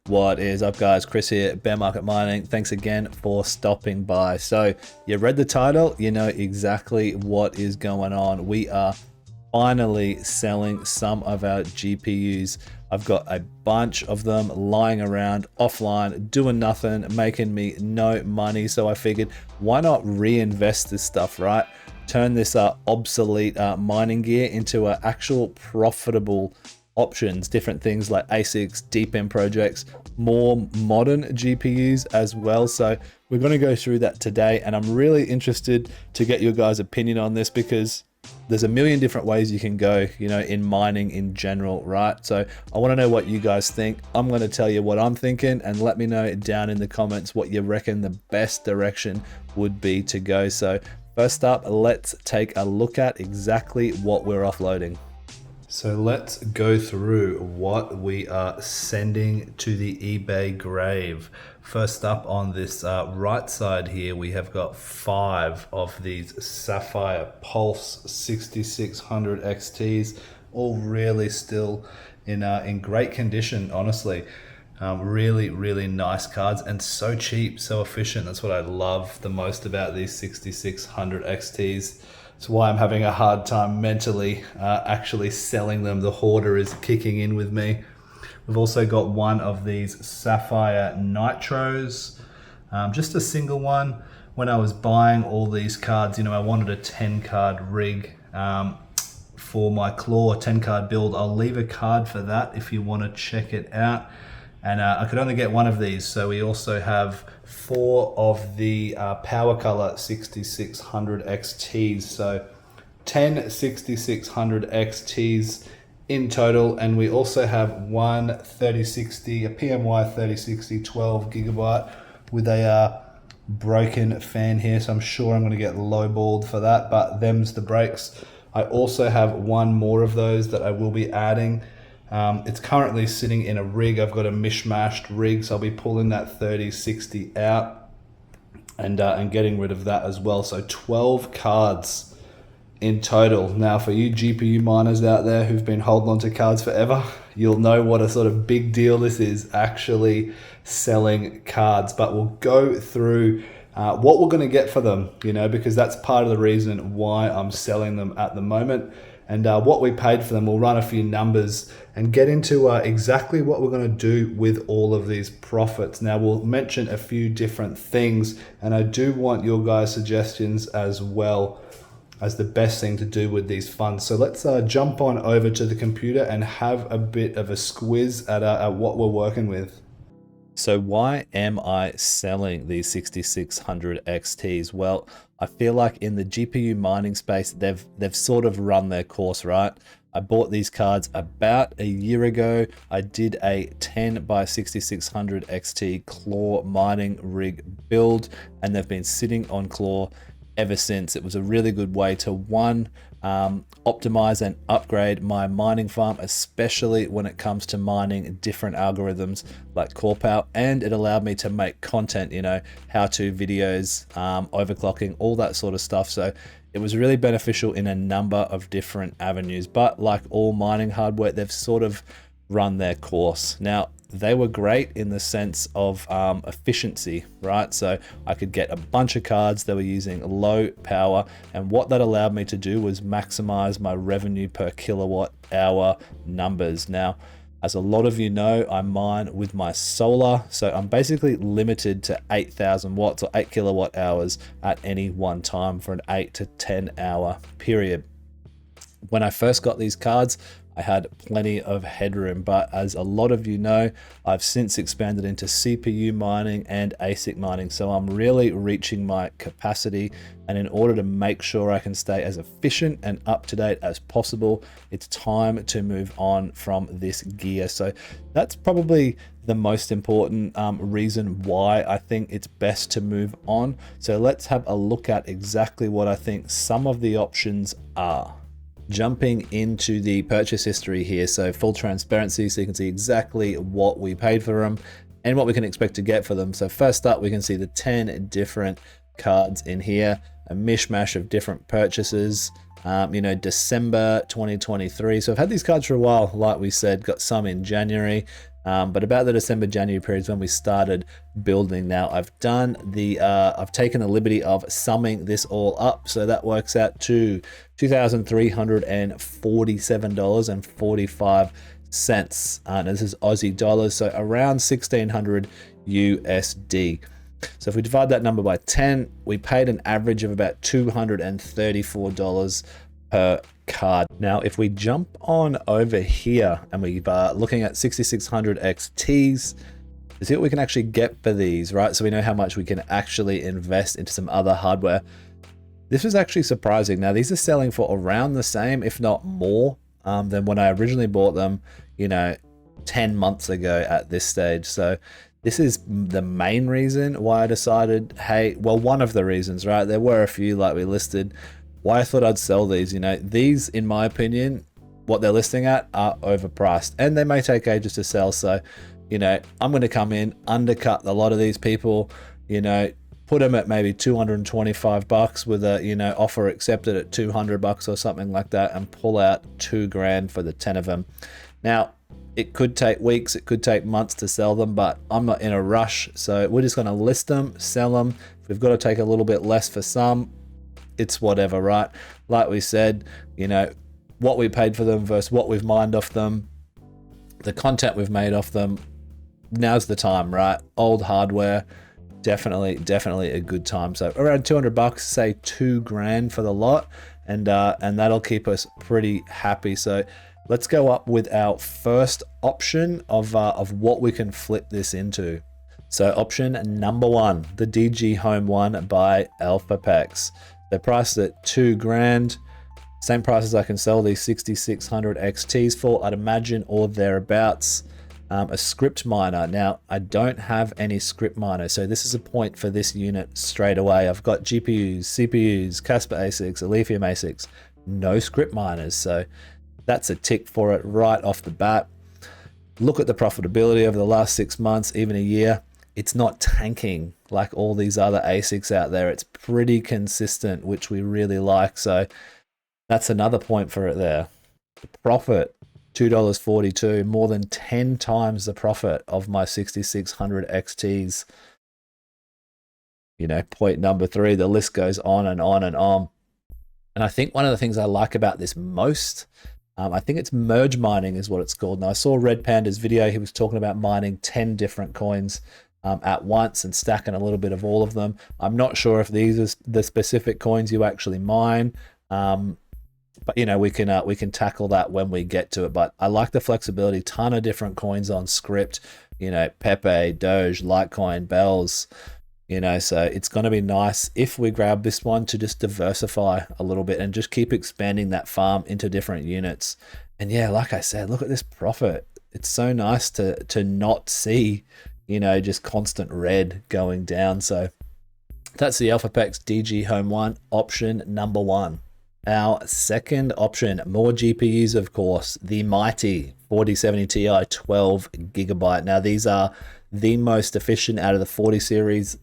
What is up, guys? Chris here, Bear Market Mining. Thanks again for stopping by. So you read the title, you know exactly what is going on. We are finally selling some of our GPUs. I've got a bunch of them lying around offline, doing nothing, making me no money. So I figured, why not reinvest this stuff, right? Turn this obsolete mining gear into an actual profitable options, different things like ASICs, DePIN projects, more modern GPUs as well. So we're going to go through that today, and I'm really interested to get your guys' opinion on this because there's a million different ways you can go, you know, in mining in general, right? So I want to know what you guys think. I'm going to tell you what I'm thinking, and let me know down in the comments what you reckon the best direction would be to go. So first up, let's take a look at exactly what we're offloading. So let's go through what we are sending to the eBay grave. First up on this right side here, we have got 5 of these Sapphire Pulse 6600 XTs, all really still in great condition, honestly. Really nice cards, and so cheap, so efficient. That's what I love the most about these 6600 XTs. It's why I'm having a hard time mentally actually selling them. The hoarder is kicking in with me. We've also got one of these Sapphire Nitros, just a single one. When I was buying all these cards, you know, I wanted a 10 card rig for my Claw 10 card build. I'll leave a card for that if you want to check it out. And I could only get one of these, so we also have 4 of the Power Color 6600 XTs. So 10 6600 XTs in total, and we also have one 3060, a PMY 3060 12 gigabyte with a broken fan here. So I'm sure I'm going to get lowballed for that, but them's the breaks. I also have one more of those that I will be adding. It's currently sitting in a rig. I've got a mishmashed rig, so I'll be pulling that 3060 out and getting rid of that as well. So 12 cards in total. Now, for you GPU miners out there who've been holding on to cards forever, you'll know what a sort of big deal this is, actually selling cards. But we'll go through what we're going to get for them, you know, because that's part of the reason why I'm selling them at the moment. And what we paid for them. We'll run a few numbers and get into exactly what we're going to do with all of these profits. Now, we'll mention a few different things, and I do want your guys' suggestions as well as the best thing to do with these funds. So let's jump on over to the computer and have a bit of a squiz at what we're working with. So why am I selling these 6600 XTs? Well, I feel like in the GPU mining space, they've sort of run their course, right? I bought these cards about a year ago. I did a 10 by 6600 XT Claw mining rig build, and they've been sitting on Claw ever since. It was a really good way to optimize and upgrade my mining farm, especially when it comes to mining different algorithms like CorePower, and it allowed me to make content, you know, how-to videos, overclocking, all that sort of stuff. So it was really beneficial in a number of different avenues, but like all mining hardware, they've sort of run their course. Now, they were great in the sense of efficiency, right? So I could get a bunch of cards that were using low power, and what that allowed me to do was maximize my revenue per kilowatt hour numbers. Now, as a lot of you know, I mine with my solar, so I'm basically limited to 8,000 watts or 8 kilowatt hours at any one time for an 8 to 10 hour period. When I first got these cards, I had plenty of headroom, but as a lot of you know, I've since expanded into CPU mining and ASIC mining, so I'm really reaching my capacity. And in order to make sure I can stay as efficient and up to date as possible, it's time to move on from this gear. So that's probably the most important reason why I think it's best to move on. So let's have a look at exactly what I think some of the options are. Jumping into the purchase history here, so full transparency, so you can see exactly what we paid for them and what we can expect to get for them. So first up, we can see the 10 different cards in here, a mishmash of different purchases. You know, December 2023. So I've had these cards for a while, like we said, got some in January, But about the December-January period is when we started building. Now I've taken the liberty of summing this all up, so that works out to $2,347.45. And this is Aussie dollars, so around 1,600 USD. So if we divide that number by 10, we paid an average of about $234 per card. Now, if we jump on over here and we are looking at 6,600 XTs, to see what we can actually get for these, right? So we know how much we can actually invest into some other hardware. This was actually surprising. Now, these are selling for around the same, if not more, than when I originally bought them, 10 months ago at this stage. So this is the main reason why I decided, hey, well, one of the reasons, right? There were a few like we listed, why I thought I'd sell these. These, in my opinion, what they're listing at are overpriced and they may take ages to sell. So, I'm going to come in, undercut a lot of these people, put them at maybe $225 with a, offer accepted at $200 or something like that, and pull out $2,000 for the 10 of them. Now, it could take weeks, it could take months to sell them, but I'm not in a rush. So we're just going to list them, sell them. If we've got to take a little bit less for some, it's whatever, right? Like we said, what we paid for them versus what we've mined off them, the content we've made off them, now's the time, right? Old hardware, definitely a good time. So around $200, say $2,000 for the lot, and that'll keep us pretty happy. So let's go up with our first option of what we can flip this into. So option number 1, the DG Home 1 by Elphapex. They're priced at $2,000, same price as I can sell these 6,600 XTs for, I'd imagine, or thereabouts. A script miner. Now, I don't have any script miner, so this is a point for this unit straight away. I've got GPUs, CPUs, Casper ASICs, Lithium ASICs, no script miners, so that's a tick for it right off the bat. Look at the profitability over the last 6 months, even a year. It's not tanking like all these other ASICs out there. It's pretty consistent, which we really like. So that's another point for it there. The profit, $2.42, more than 10 times the profit of my 6,600 XTs. Point number 3, the list goes on and on and on. And I think one of the things I like about this most, I think it's merge mining is what it's called. Now, I saw Red Panda's video. He was talking about mining 10 different coins at once and stacking a little bit of all of them. I'm not sure if these are the specific coins you actually mine, but we can tackle that when we get to it. But I like the flexibility. Ton of different coins on script. Pepe, Doge, Litecoin, Bells. So it's going to be nice if we grab this one to just diversify a little bit and just keep expanding that farm into different units. And yeah, like I said, look at this profit. It's so nice to not see, just constant red going down. So that's the Elphapex DG Home 1, option number 1. Our second option, more GPUs, of course, the mighty 4070 Ti 12 gigabyte. Now, these are the most efficient out of the 40 series.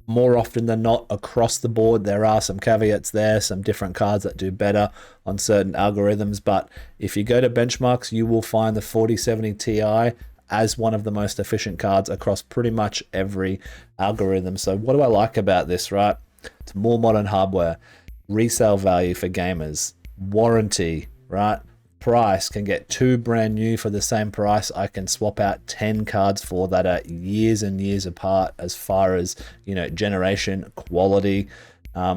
More often than not, across the board, there are some caveats there, some different cards that do better on certain algorithms. But if you go to benchmarks, you will find the 4070 Ti as one of the most efficient cards across pretty much every algorithm. So what do I like about this, right? It's more modern hardware, resale value for gamers, warranty, right? Price, can get 2 brand new for the same price. I can swap out 10 cards for that are years and years apart as far as, generation, quality.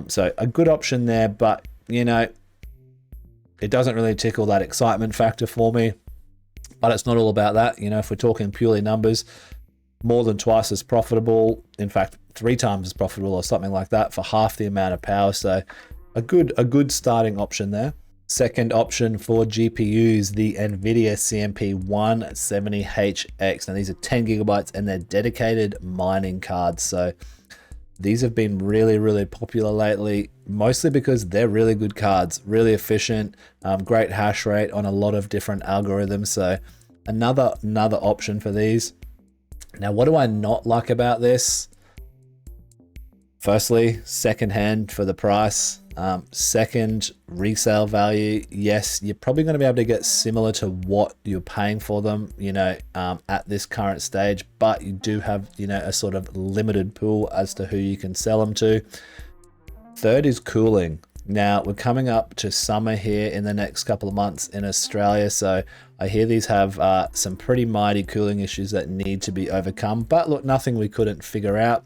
So a good option there, but, it doesn't really tickle that excitement factor for me. But it's not all about that. If we're talking purely numbers, more than twice as profitable, in fact, 3 times as profitable or something like that for half the amount of power. So a good starting option there. Second option for GPUs, the NVIDIA CMP 170HX. Now these are 10 gigabytes and they're dedicated mining cards. So these have been really popular lately, mostly because they're really good cards, really efficient, great hash rate on a lot of different algorithms. So another option for these. Now, what do I not like about this? Firstly, second hand for the price. Second, resale value. Yes, you're probably going to be able to get similar to what you're paying for them, at this current stage, but you do have, a sort of limited pool as to who you can sell them to. Third is cooling. Now, we're coming up to summer here in the next couple of months in Australia, so I hear these have some pretty mighty cooling issues that need to be overcome, but look, nothing we couldn't figure out.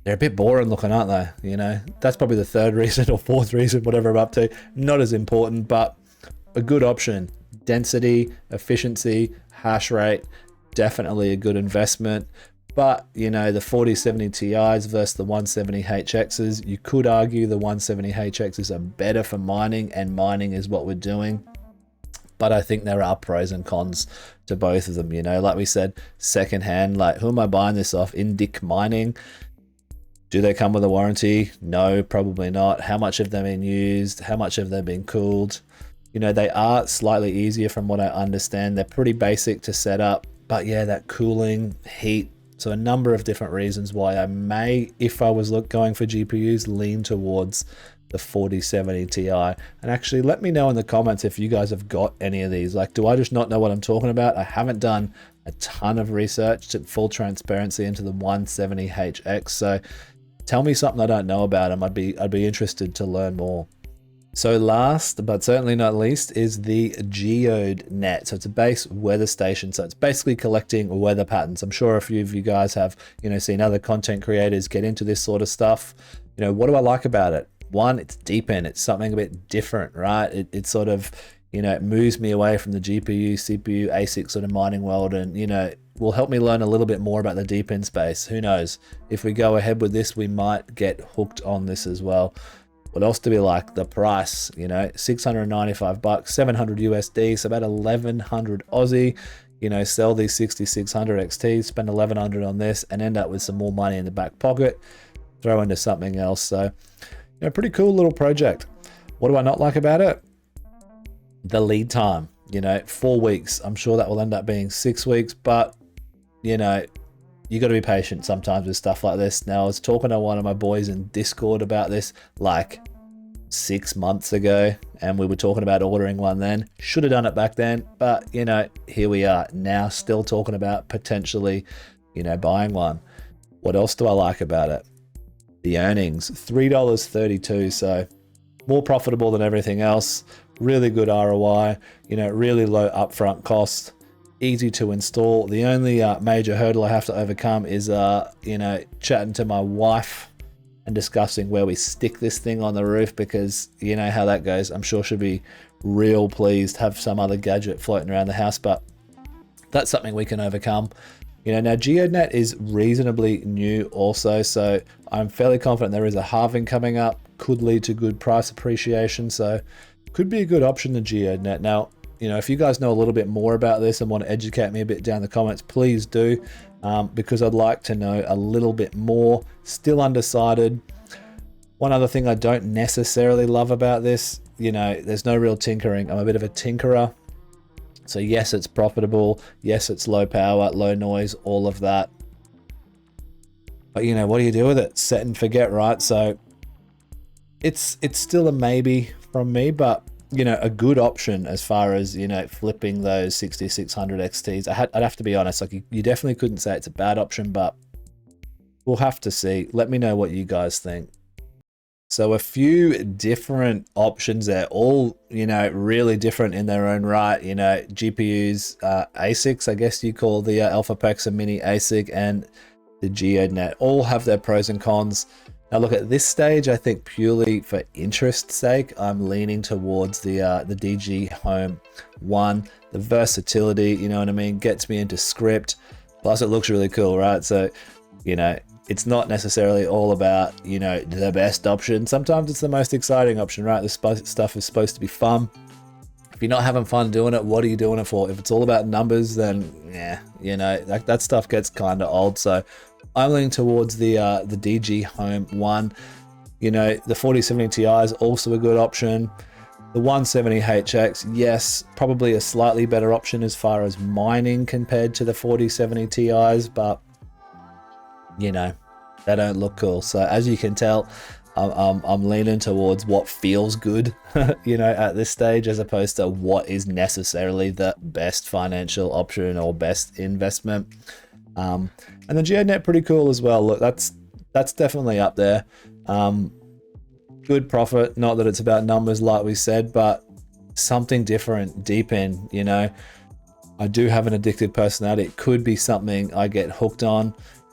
They're a bit boring looking, aren't they? That's probably the third reason or fourth reason, whatever I'm up to. Not as important, but a good option. Density, efficiency, hash rate, definitely a good investment. But, the 4070 Ti's versus the 170HXs, you could argue the 170HXs are better for mining, and mining is what we're doing. But I think there are pros and cons to both of them. Like we said, secondhand, like who am I buying this off? Jingle Mining. Do they come with a warranty? No, probably not. How much have they been used? How much have they been cooled? They are slightly easier from what I understand. They're pretty basic to set up, but yeah, that cooling, heat. So a number of different reasons why I may, if I was going for GPUs, lean towards the 4070 Ti. And actually let me know in the comments if you guys have got any of these. Like, do I just not know what I'm talking about? I haven't done a ton of research to full transparency into the 170HX. So tell me something I don't know about them. I'd be interested to learn more. So last, but certainly not least, is the Geodnet. So it's a base weather station. So it's basically collecting weather patterns. I'm sure a few of you guys have, seen other content creators get into this sort of stuff. What do I like about it? One, it's DePIN. It's something a bit different, right? It sort of, it moves me away from the GPU, CPU, ASIC sort of mining world, and, will help me learn a little bit more about the DePIN space. Who knows? If we go ahead with this, we might get hooked on this as well. What else do we like? The price, $695, 700 USD, so about 1100 Aussie. Sell these 6600 XTs, spend 1100 on this, and end up with some more money in the back pocket, throw into something else. So, pretty cool little project. What do I not like about it? The lead time, 4 weeks. I'm sure that will end up being 6 weeks, but you got to be patient sometimes with stuff like this. Now, I was talking to one of my boys in Discord about this like 6 months ago, and we were talking about ordering one then. Should have done it back then, but here we are now, still talking about potentially, buying one. What else do I like about it? The earnings, $3.32, so more profitable than everything else. Really good ROI, really low upfront cost. Easy to install. The only major hurdle I have to overcome is chatting to my wife and discussing where we stick this thing on the roof, because you know how that goes. I'm sure she'll be real pleased to have some other gadget floating around the house, but that's something we can overcome. Now Geodnet is reasonably new also, so I'm fairly confident there is a halving coming up, could lead to good price appreciation, so could be a good option, the Geodnet. Now, if you guys know a little bit more about this and want to educate me a bit down in the comments, please do, because I'd like to know a little bit more. Still undecided. One other thing I don't necessarily love about this, there's no real tinkering. I'm a bit of a tinkerer. So yes, it's profitable. Yes, it's low power, low noise, all of that. But what do you do with it? Set and forget, right? So it's still a maybe from me, but a good option as far as, flipping those 6600 XTs. I'd have to be honest, like you definitely couldn't say it's a bad option, but we'll have to see. Let me know what you guys think. So a few different options there, all, really different in their own right. GPUs, ASICs, I guess you call the Elphapex a mini ASIC, and the Geodnet, all have their pros and cons. Now look, at this stage, I think purely for interest's sake, I'm leaning towards the DG Home 1. The versatility, gets me into script. Plus it looks really cool, right? So, it's not necessarily all about, the best option. Sometimes it's the most exciting option, right? This stuff is supposed to be fun. If you're not having fun doing it, what are you doing it for? If it's all about numbers, then yeah, that stuff gets kind of old. So I'm leaning towards the DG Home 1. The 4070 Ti is also a good option. The 170HX, yes, probably a slightly better option as far as mining compared to the 4070 Ti's, but they don't look cool. So as you can tell, I'm leaning towards what feels good, you know, at this stage, as opposed to what is necessarily the best financial option or best investment. And the Geodnet, pretty cool as well. Look, that's definitely up there. Good profit, not that it's about numbers like we said, but something different. DePIN, you know, I do have an addictive personality. It could be something I get hooked on.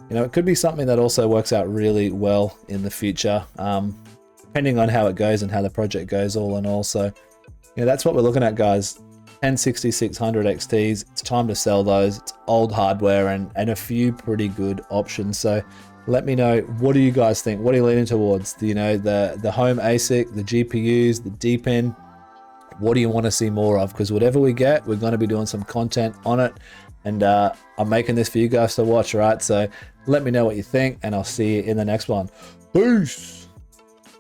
You know, it could be something that also works out really well in the future, depending on how it goes and how the project goes all in all. So, you know, that's what we're looking at, guys. 106600 XTs, it's time to sell those. It's old hardware and a few pretty good options. So let me know, what do you guys think? What are you leaning towards? You know, the home ASIC, the GPUs, the DePIN. What do you want to see more of? Because whatever we get, we're going to be doing some content on it. And I'm making this for you guys to watch, right? So let me know what you think, and I'll see you in the next one. Peace.